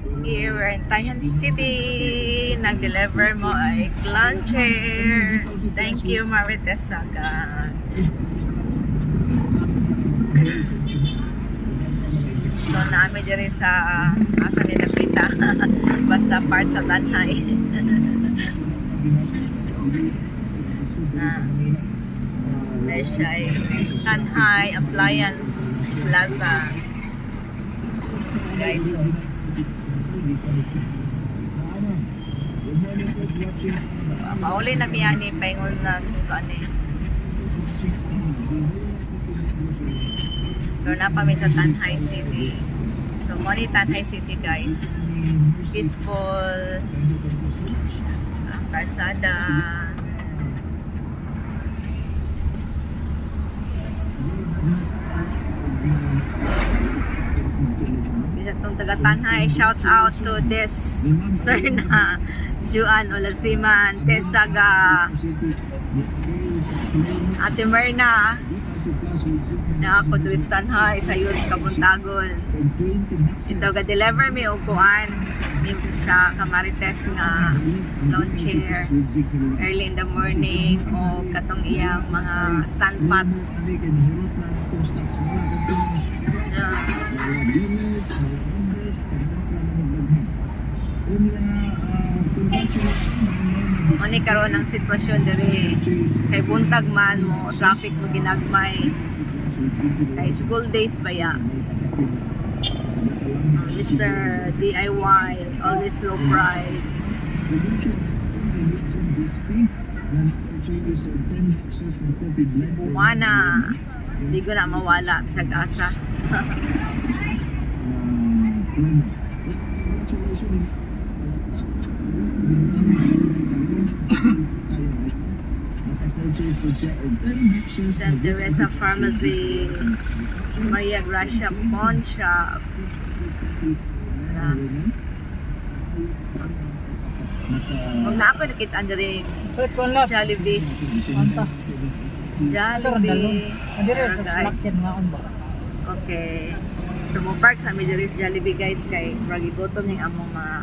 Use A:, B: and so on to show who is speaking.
A: Here we're in Taihan City. Nag-deliver mo ay clown chair. Thank you, Marites Sagan. So, naami diri sa asa nila pita. Basta part sa Tanhay. Dahil siya ay Tanhay Appliance Plaza. Guys, so mauli na miya ni paingon nas kani. Pero na pa mi sa Tanhay City. So mo ni Tanhay City guys. Peaceful ang kalsada. Itong taga Tanhay, shout out to this sir na Juan Olasiman, Tesaga, Ate Merna, na ako tulis Tanhay, sa Yus Kabuntagon. Ito ga-deliver mi og kuan sa Kamarites nga lawn chair early in the morning o katong iyang mga stand pot. Mani karon ang sitwasyon diri kay buntag man mo traffic mo ginagmay kay school days ba ya. Mr. DIY always low price. Cebuana hindi ko na mawala bisag asa. San Teresa Pharmacy, Maria Gracia Pawn Shop. Huwag na ako nakita rin Jollibee. Jollibee. Guys. Okay. So mo park sa Midiris Jollibee guys kay ragi gutom yung among mga